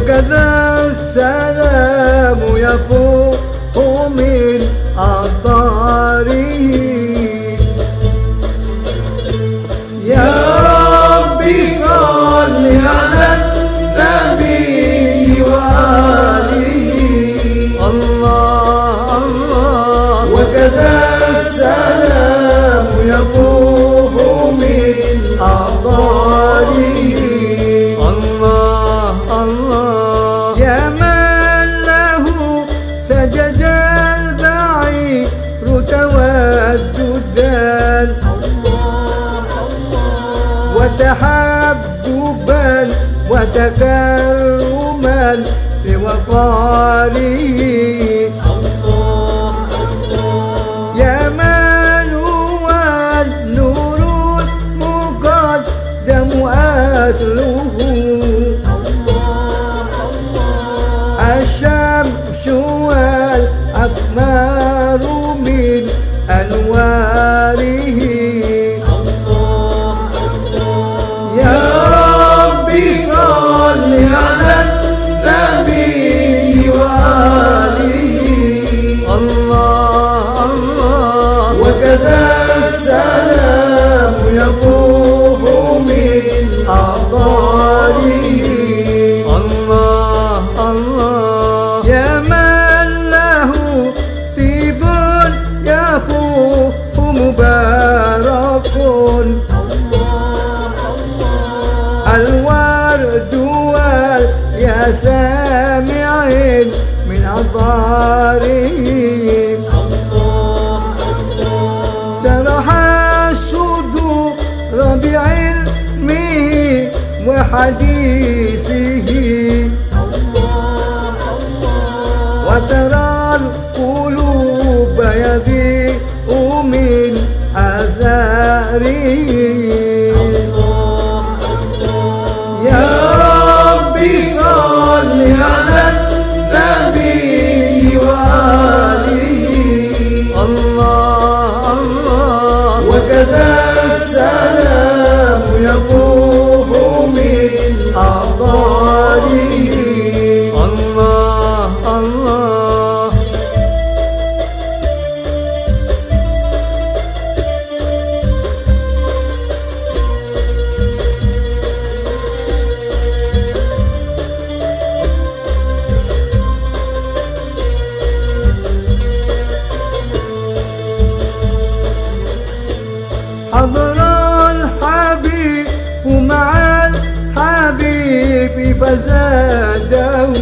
وكذا السلام يفوح من أطاره. يا ربي صل على النبي وآله. الله الله. وكذا السلام يفوح من أطاره. الله الله. يا من له سجد البعير توددا وتحببا وتكرما لوقاره. يا من هو النور المقدم أصله. الشمس والأقمار من أنواره. يا ربي صل على النبي وآله. الله الله. وكذا السلام يفوح من أطاره. الله الله. يا من له طيب يفوح مبارك. الورد والياسمع من أطاره. شرح الصدور بعلمه وحديثه. وترى القلوب يضيء من آثاره. يا ربي صل على النبي وآله. الله الله. وكذا السلام يفوح من أطاره. الله الله. حضر الحبيب مع الحبيب فزاده.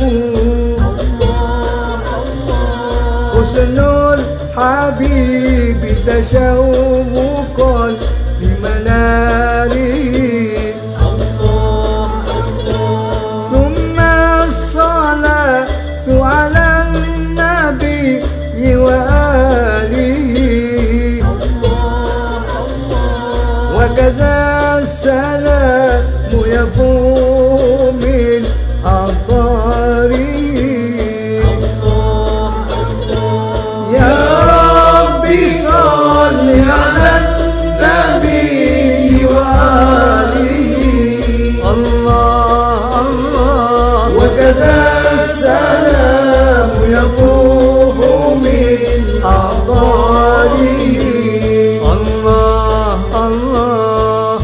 حسن الحبيب تشوقا لمناره. ثم الصلاة على النبي وآله. وكذا السلام يفوح من أطاره. يا ربي صل على النبي وآله. الله الله. وكذا السلام يفوح من أطاره. الله الله.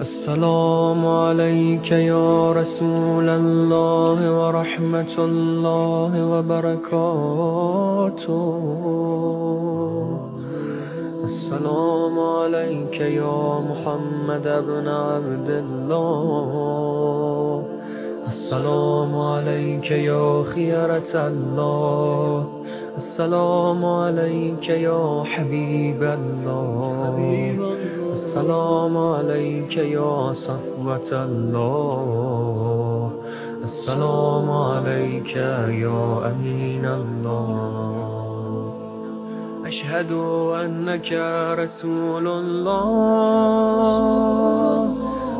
السلام عليك يا رسول الله ورحمة الله وبركاته. السلام عليك يا محمد بن عبد الله. السلام عليك يا خيرة الله. السلام عليك يا حبيب الله. السلام عليك يا صفوة الله. السلام عليك يا أمين الله. أشهد أنك رسول الله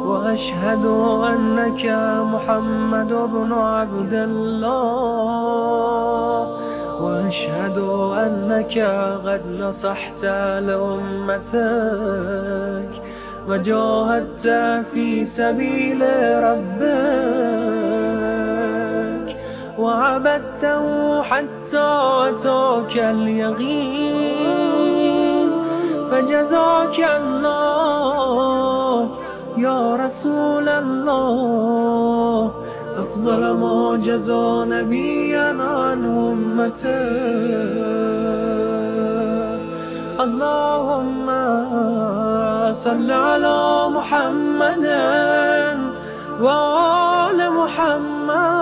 وأشهد أنك محمد بن عبد الله وأشهد أنك قد نصحت لأمتك وجاهدت في سبيل ربك وعبدته حتى أتاك اليقين فجزاك الله يا رسول الله أفضل ما جزى نبيا عن أمته. اللهم صل على محمد وآل محمد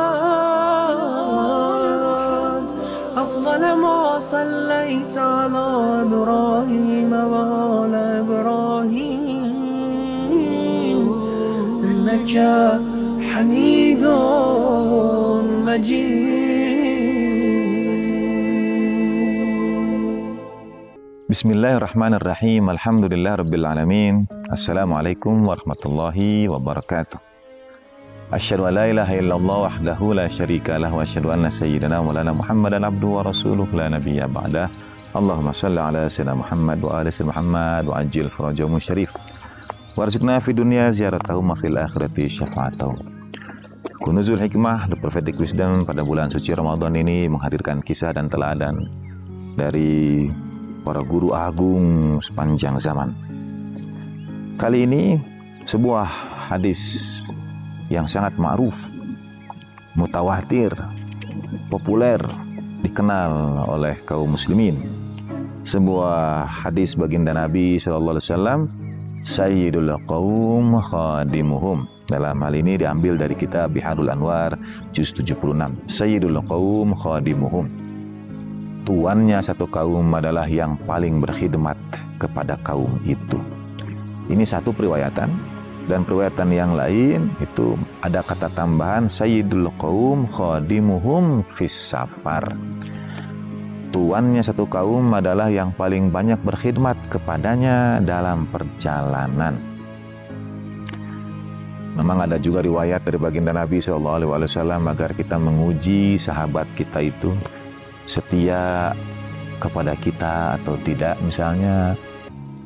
أفضل ما صليت على إبراهيم وآل إبراهيم إنك حميد مجيد. Bismillahirrahmanirrahim. Alhamdulillah Rabbil Alamin. Assalamualaikum warahmatullahi wabarakatuh. Asyhadu an la ilaha illallah wahdahu la syarika lah wa asyhadu anna sayyidana maulana Muhammadan abduhu wa rasuluhu la nabiyya ba'dah. Allahumma salli ala sayyidina Muhammad wa ali sayyidina Muhammad wa ajil farajahu syarif. Warzuqna fi dunya ziyaratahu wa fil akhirati syafa'atahu. Kunuzul Hikmah, The Prophetic Wisdom, pada bulan suci Ramadan ini menghadirkan kisah dan teladan dari para guru agung sepanjang zaman. Kali ini sebuah hadis yang sangat ma'ruf, mutawatir, populer, dikenal oleh kaum muslimin. Sebuah hadis baginda Nabi SAW, Sayyidul Qaum Khadimuhum. Dalam hal ini diambil dari kitab Biharul Anwar juz 76. Sayyidul Qaum Khadimuhum. Tuannya satu kaum adalah yang paling berkhidmat kepada kaum itu. Ini satu periwayatan, dan periwayatan yang lain itu ada kata tambahan Sayyidul Qaum Khadimuhum fis safar. Tuannya satu kaum adalah yang paling banyak berkhidmat kepadanya dalam perjalanan. Memang ada juga riwayat dari baginda Nabi SAW agar kita menguji sahabat kita itu setia kepada kita atau tidak, misalnya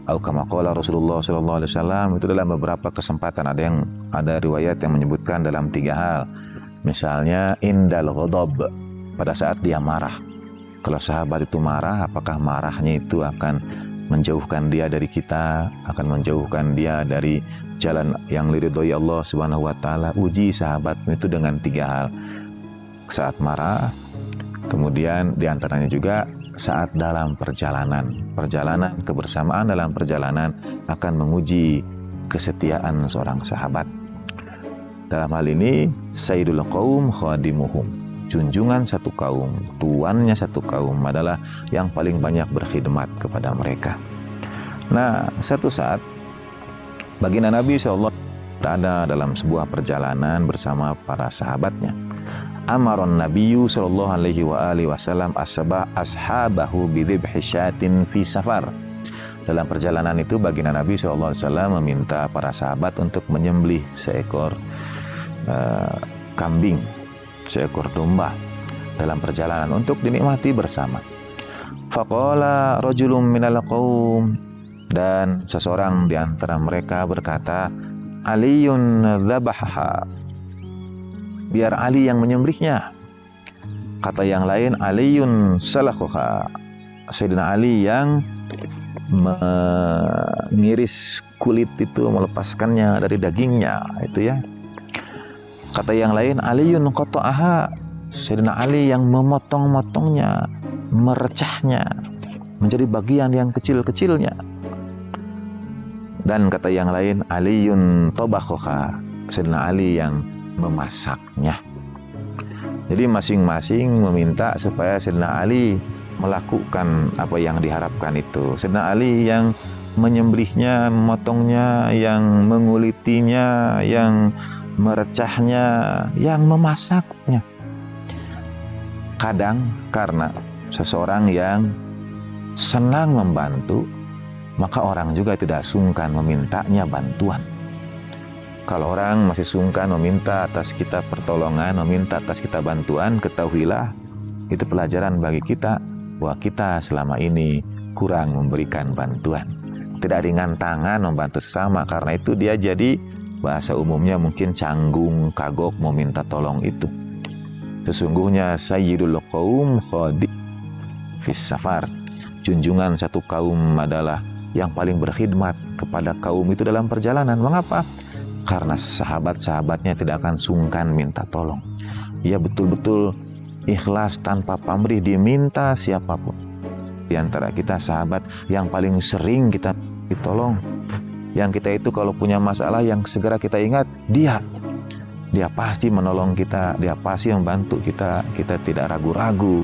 kama qala Rasulullah SAW. Itu dalam beberapa kesempatan ada riwayat yang menyebutkan dalam 3 hal. Misalnya indal ghadab, pada saat dia marah. Kalau sahabat itu marah, apakah marahnya itu akan menjauhkan dia dari kita, akan menjauhkan dia dari jalan yang diridhoi Allah Subhanahu wa taala? Uji sahabatmu itu dengan 3 hal. Saat marah, kemudian diantaranya juga saat dalam perjalanan. Perjalanan, kebersamaan dalam perjalanan akan menguji kesetiaan seorang sahabat. Dalam hal ini, Sayyidul Qaum Khadimuhum. Junjungan satu kaum, tuannya satu kaum adalah yang paling banyak berkhidmat kepada mereka. Nah, satu saat baginda Nabi SAW ada dalam sebuah perjalanan bersama para sahabatnya. Amaron Nabiyyu sallallahu alaihi wasallam ashabahu bidhibhi syatin fi safar. Dalam perjalanan itu baginda Nabi SAW meminta para sahabat untuk menyembelih seekor kambing, seekor domba dalam perjalanan untuk dinikmati bersama. Faqala rajulun minal qaum, dan seseorang di antara mereka berkata, Aliyun dzabahaha, biar Ali yang menyembelihnya. Kata yang lain, Aliyun salakhuha, Sayyidina Ali yang mengiris kulit itu, melepaskannya dari dagingnya, itu ya. Kata yang lain, Aliyun qata'aha, Sayyidina Ali yang memotong-motongnya, merecahnya menjadi bagian yang kecil-kecilnya. Dan kata yang lain, Aliyun tabakhuha, Sayyidina Ali yang memasaknya. Jadi masing-masing meminta supaya Sayyidina Ali melakukan apa yang diharapkan itu. Sayyidina Ali yang menyembelihnya, memotongnya, yang mengulitinya, yang merecahnya, yang memasaknya. Kadang karena seseorang yang senang membantu, maka orang juga tidak sungkan memintanya bantuan. Kalau orang masih sungkan meminta atas kita pertolongan, meminta atas kita bantuan, ketahuilah itu pelajaran bagi kita bahwa kita selama ini kurang memberikan bantuan. Tidak ringan tangan membantu sesama, karena itu dia jadi bahasa umumnya mungkin canggung, kagok mau minta tolong itu. Sesungguhnya sayyidul qaum khadi fis safar. Junjungan satu kaum adalah yang paling berkhidmat kepada kaum itu dalam perjalanan. Mengapa? Karena sahabat-sahabatnya tidak akan sungkan minta tolong. Ia betul-betul ikhlas tanpa pamrih diminta siapapun. Di antara kita sahabat yang paling sering kita ditolong, yang kita itu kalau punya masalah yang segera kita ingat, dia pasti menolong kita, dia pasti membantu kita. Kita tidak ragu-ragu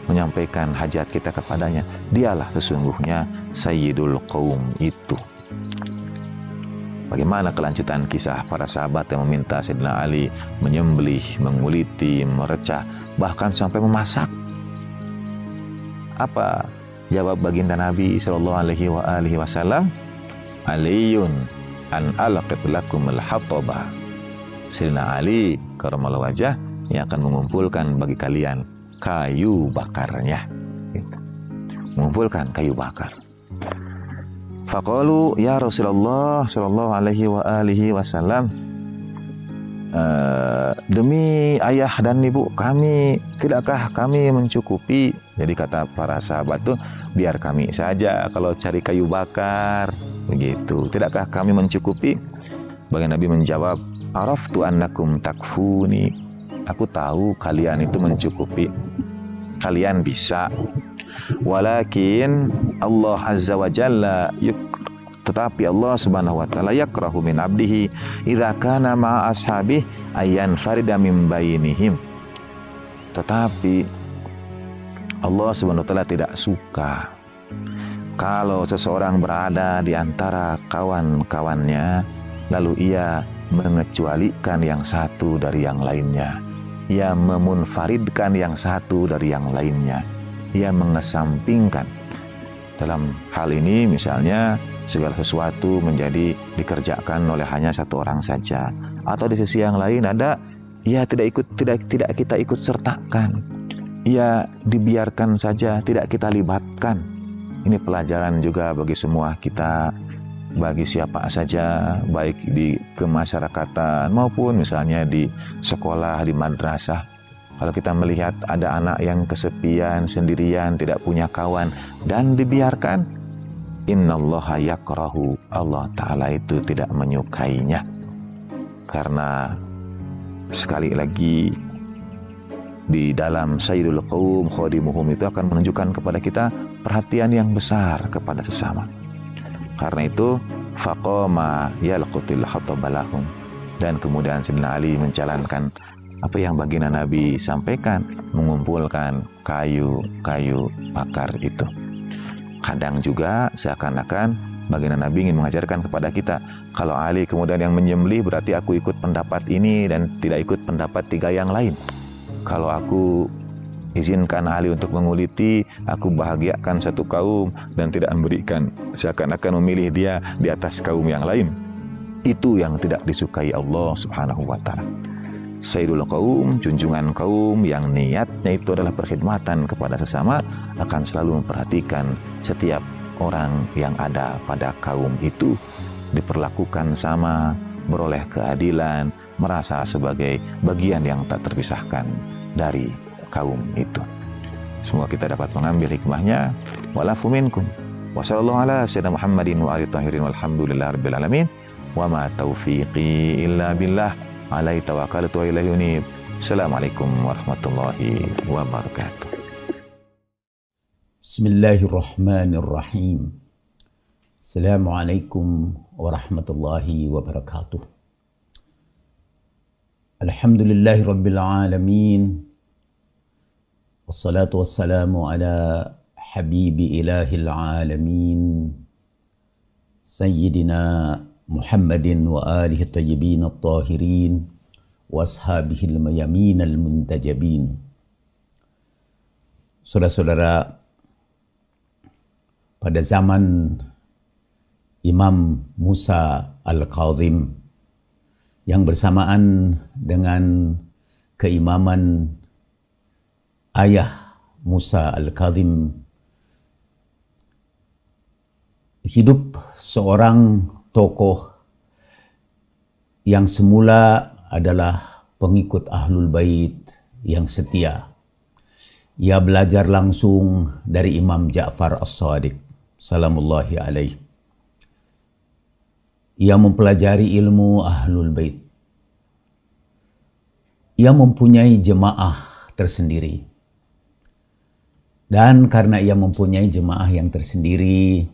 menyampaikan hajat kita kepadanya. Dialah sesungguhnya sayyidul qaum itu. Bagaimana kelanjutan kisah para sahabat yang meminta Sayyidina Ali menyembelih, menguliti, merecah, bahkan sampai memasak? Apa jawab baginda Nabi SAW? Aliyun an alaqit lakumul hataba. Sayyidina Ali karramallahu wajhah yang akan mengumpulkan bagi kalian kayu bakarnya. Gitu. Mengumpulkan kayu bakar. Faqalu ya Rasulullah sallallahu alaihi wasallam, demi ayah dan ibu kami, tidakkah kami mencukupi? Jadi kata para sahabat tuh, biar kami saja kalau cari kayu bakar, begitu. Tidakkah kami mencukupi? Baginda Nabi menjawab, araftu annakum takfuni. Aku tahu kalian itu mencukupi. Kalian bisa. Walakin Allah Azza wa Jalla tetapi Allah Subhanahu wa taala yakrahu min abdihi idza kana ma'a ashabih ayyan farida min bainihim. Tetapi Allah Subhanahu wa taala tidak suka kalau seseorang berada di antara kawan-kawannya lalu ia mengecualikan yang satu dari yang lainnya. Ia memunfaridkan yang satu dari yang lainnya. Ia mengesampingkan. Dalam hal ini misalnya segala sesuatu menjadi dikerjakan oleh hanya satu orang saja, atau di sisi yang lain ada ia tidak kita ikut sertakan, ia dibiarkan saja, tidak kita libatkan. Ini pelajaran juga bagi semua kita, bagi siapa saja, baik di kemasyarakatan maupun misalnya di sekolah, di madrasah. Kalau kita melihat ada anak yang kesepian, sendirian, tidak punya kawan, dan dibiarkan, innallaha yakrahu, Allah Ta'ala itu tidak menyukainya. Karena sekali lagi di dalam Sayyidul Qaum Khadimuhum itu akan menunjukkan kepada kita perhatian yang besar kepada sesama. Karena itu faqama yalqutil hatabalahum, dan kemudian Sayyidina Ali menjalankan apa yang baginda Nabi sampaikan, mengumpulkan kayu bakar itu. Kadang juga seakan-akan baginda Nabi ingin mengajarkan kepada kita, kalau Ali kemudian yang menyembelih berarti aku ikut pendapat ini dan tidak ikut pendapat tiga yang lain. Kalau aku izinkan Ali untuk menguliti, aku bahagiakan satu kaum dan tidak memberikan, seakan-akan memilih dia di atas kaum yang lain. Itu yang tidak disukai Allah Subhanahu wa Ta'ala. Sayyidul Qaum, junjungan kaum yang niatnya itu adalah perkhidmatan kepada sesama, akan selalu memperhatikan setiap orang yang ada pada kaum itu diperlakukan sama, beroleh keadilan, merasa sebagai bagian yang tak terpisahkan dari kaum itu. Semoga kita dapat mengambil hikmahnya. Walafu minkum. Wassallallahu ala sayyidina Muhammadin wa alihi tahirin walhamdulillahi rabbil alamin. Wa ma taufiqi illa billah. Alaihi tawakkaltu wa ilaihi unib. Assalamualaikum warahmatullahi wabarakatuh. Bismillahirrahmanirrahim. Assalamualaikum warahmatullahi wabarakatuh. Alhamdulillahi rabbil alamin. Wassalatu wassalamu ala habibi ilahil alamin. Sayyidina Muhammadin wa alihi tayyibin at-tahirin wa ashabihi al-mayamin al-muntajabin. Saudara-saudara pada zaman Imam Musa Al-Kazim yang bersamaan dengan keimaman ayah Musa Al-Kazim, hidup seorang tokoh yang semula adalah pengikut Ahlul Bait yang setia. Ia belajar langsung dari Imam Ja'far As-Shadiq salamullahi alaih. Ia mempelajari ilmu Ahlul Bait. Ia mempunyai jemaah tersendiri. Dan karena ia mempunyai jemaah yang tersendiri,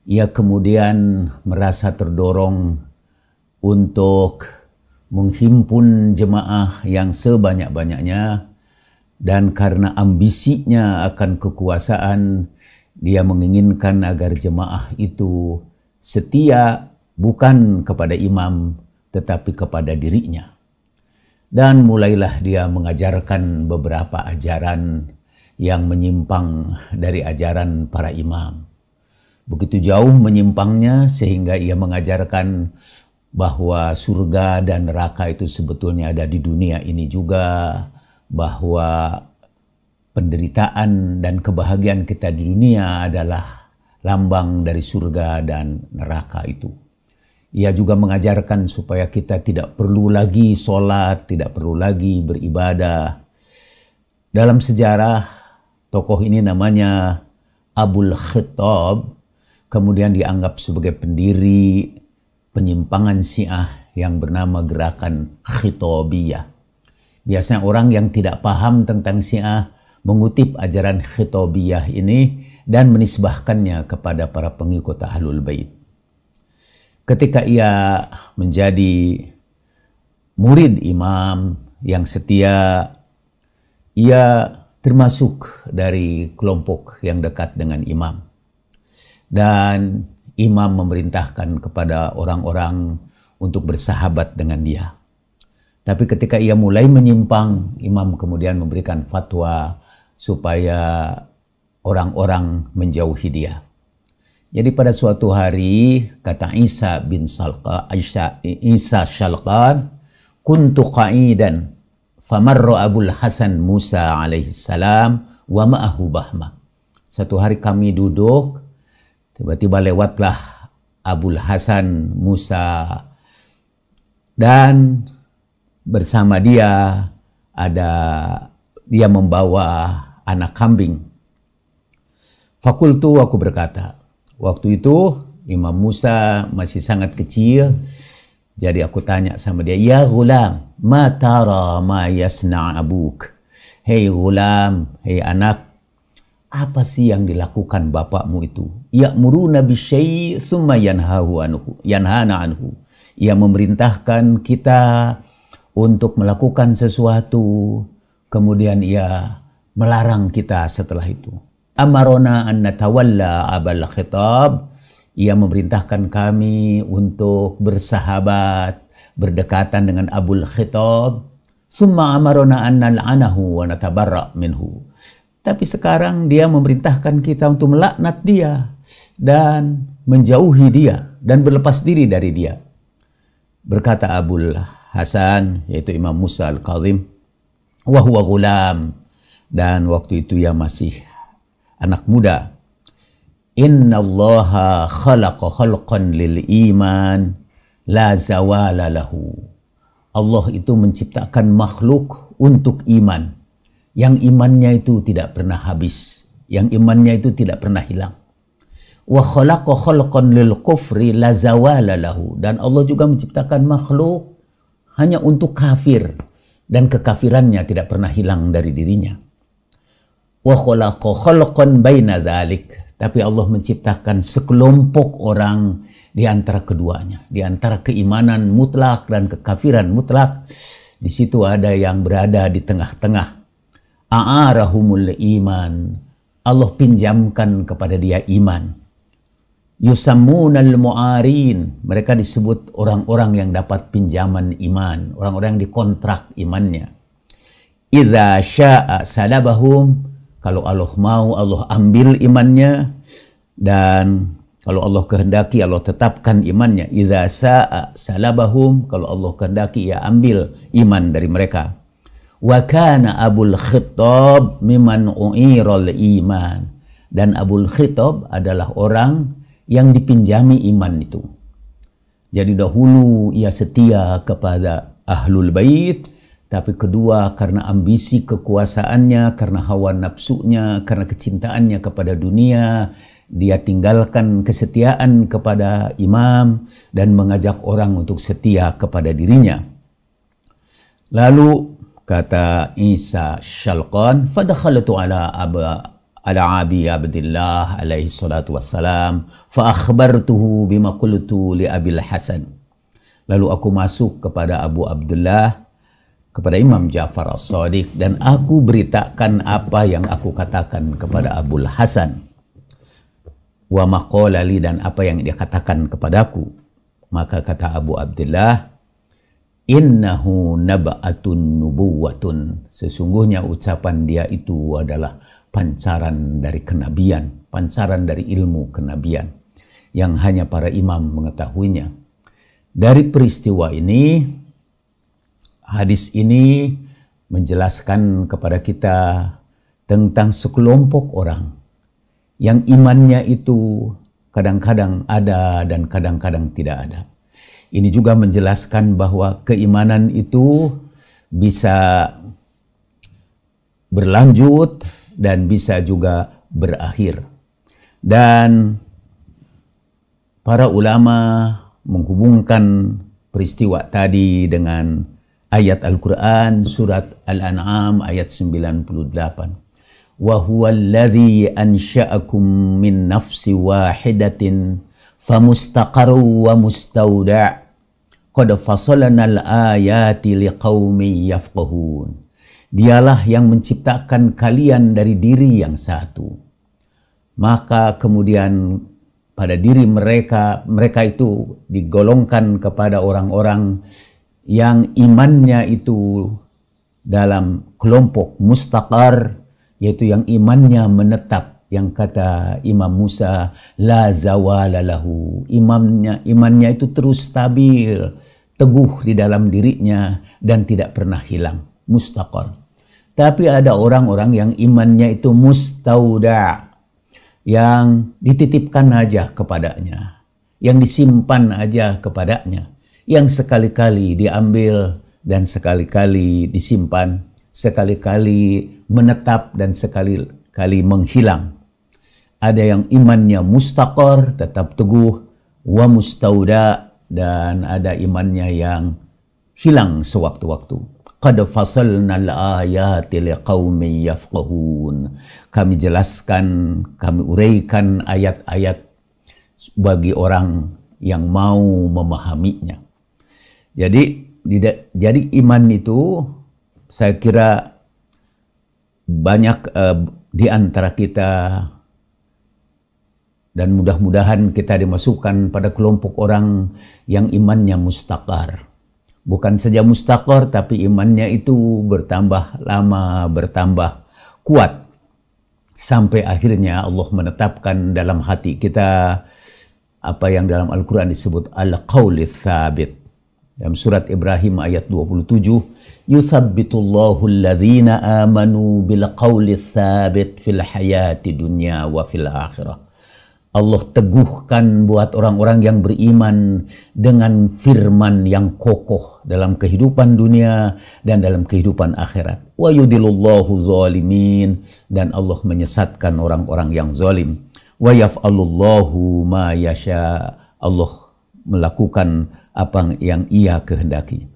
ia kemudian merasa terdorong untuk menghimpun jemaah yang sebanyak-banyaknya, dan karena ambisinya akan kekuasaan, dia menginginkan agar jemaah itu setia bukan kepada imam tetapi kepada dirinya. Dan mulailah dia mengajarkan beberapa ajaran yang menyimpang dari ajaran para imam. Begitu jauh menyimpangnya sehingga ia mengajarkan bahwa surga dan neraka itu sebetulnya ada di dunia ini juga, bahwa penderitaan dan kebahagiaan kita di dunia adalah lambang dari surga dan neraka itu. Ia juga mengajarkan supaya kita tidak perlu lagi sholat, tidak perlu lagi beribadah. Dalam sejarah, tokoh ini namanya Abul Khattab, kemudian dianggap sebagai pendiri penyimpangan Syiah yang bernama Gerakan Khattabiyah. Biasanya orang yang tidak paham tentang Syiah mengutip ajaran Khattabiyah ini dan menisbahkannya kepada para pengikut Ahlul Bait. Ketika ia menjadi murid imam yang setia, ia termasuk dari kelompok yang dekat dengan imam. Dan imam memerintahkan kepada orang-orang untuk bersahabat dengan dia. Tapi ketika ia mulai menyimpang, imam kemudian memberikan fatwa supaya orang-orang menjauhi dia. Jadi pada suatu hari, kata Isa Shalqan, kuntu qa'idan famarra Abul Hasan Musa alaihissalam wa ma'ahu bahma. Satu hari kami duduk, tiba-tiba lewatlah Abul Hasan Musa dan bersama dia dia membawa anak kambing. Fakultu, aku berkata, waktu itu Imam Musa masih sangat kecil, jadi aku tanya sama dia, ya gulam, ma tara ma yasna' abuk. Hei gulam, hei anak, apa sih yang dilakukan bapakmu itu? Ya'muruna bisyai' thumma yanhana anhu. Ia memerintahkan kita untuk melakukan sesuatu, kemudian ia melarang kita setelah itu. Amarona an natawalla Abul Khattab. Ia memerintahkan kami untuk bersahabat, berdekatan dengan Abul Khattab. Summa amarona an nal'anahu wa natabarra' minhu. Tapi sekarang dia memerintahkan kita untuk melaknat dia dan menjauhi dia dan berlepas diri dari dia. Berkata Abul Hasan, yaitu Imam Musa Al-Kazim, wa huwa gulam, dan waktu itu ia masih anak muda. Inna Allaha khalaqa khalqan lil iman la zawala lahu. Allah itu menciptakan makhluk untuk iman, yang imannya itu tidak pernah habis, yang imannya itu tidak pernah hilang. Wa khalaqa khalqan lil kufri la zawala lahu, dan Allah juga menciptakan makhluk hanya untuk kafir, dan kekafirannya tidak pernah hilang dari dirinya. Wa khalaqa khalqan baina zalik, tapi Allah menciptakan sekelompok orang di antara keduanya, di antara keimanan mutlak dan kekafiran mutlak. Di situ ada yang berada di tengah-tengah. A'arahumul iman, Allah pinjamkan kepada dia iman. Yusammunal mu'arin, mereka disebut orang-orang yang dapat pinjaman iman, orang-orang yang dikontrak imannya. Idza sya'a salabahum, kalau Allah mau Allah ambil imannya. Dan kalau Allah kehendaki, Allah tetapkan imannya. Idza sa'a salabahum, kalau Allah kehendaki, ya ambil iman dari mereka. Wa kana Abul Khittab mimman u'iral iman. Dan Abul Khittab adalah orang yang dipinjami iman itu. Jadi dahulu ia setia kepada Ahlul Bait, tapi kedua karena ambisi kekuasaannya, karena hawa nafsunya, karena kecintaannya kepada dunia, dia tinggalkan kesetiaan kepada imam dan mengajak orang untuk setia kepada dirinya. Lalu kata Isa Syalqan, fadakhaltu ala Abi Abdillah alaihi salatu wassalam fa akhbartuhu bima qultu li Abil Hasan. Lalu aku masuk kepada Abu Abdullah, kepada Imam Ja'far As-Shadiq, dan aku beritakan apa yang aku katakan kepada Abul Hasan. Wa maqala li, dan apa yang dia katakan kepadaku. Maka kata Abu Abdullah, innahu nab'atun nubuwatun, sesungguhnya ucapan dia itu adalah pancaran dari kenabian, pancaran dari ilmu kenabian yang hanya para imam mengetahuinya. Dari peristiwa ini, hadis ini menjelaskan kepada kita tentang sekelompok orang yang imannya itu kadang-kadang ada dan kadang-kadang tidak ada. Ini juga menjelaskan bahwa keimanan itu bisa berlanjut dan bisa juga berakhir. Dan para ulama menghubungkan peristiwa tadi dengan ayat Al-Quran, surat Al-An'am ayat 98. وَهُوَ الَّذِي أَنْشَأَكُمْ مِنْ نَفْسِ وَاحِدَةٍ فَمُسْتَقَرٌ وَمُسْتَوْدَعٌ قَدْ فَصَلْنَا الْآيَاتِ لِقَوْمٍ يَفْقَهُونَ. Dialah yang menciptakan kalian dari diri yang satu. Maka kemudian pada diri mereka itu digolongkan kepada orang-orang yang imannya itu dalam kelompok mustaqar, yaitu yang imannya menetap, yang kata Imam Musa, la zawala lahu, imannya itu terus stabil, teguh di dalam dirinya dan tidak pernah hilang, mustaqar. Tapi ada orang-orang yang imannya itu mustauda, yang dititipkan aja kepadanya, yang disimpan aja kepadanya, yang sekali-kali diambil dan sekali-kali disimpan, sekali-kali menetap dan sekali-kali menghilang. Ada yang imannya mustaqar, tetap teguh, wa mustauda, dan ada imannya yang hilang sewaktu-waktu. Qad fasalna al-ayati liqaumin yafqahun. Kami jelaskan, kami uraikan ayat-ayat bagi orang yang mau memahaminya. Jadi iman itu, saya kira banyak di antara kita, dan mudah-mudahan kita dimasukkan pada kelompok orang yang imannya mustaqar. Bukan saja mustaqar, tapi imannya itu bertambah lama, bertambah kuat. Sampai akhirnya Allah menetapkan dalam hati kita apa yang dalam Al-Quran disebut al-qawlith thabit. Dalam surat Ibrahim ayat 27, yuthabbitullahu alladhina amanu bil qawlith thabit fil hayati dunya wa fil akhirah. Allah teguhkan buat orang-orang yang beriman dengan firman yang kokoh dalam kehidupan dunia dan dalam kehidupan akhirat. Wa yudilullahu zalimin, dan Allah menyesatkan orang-orang yang zalim. Wa yaf'alullahu ma yasha, Allah melakukan apa yang Ia kehendaki.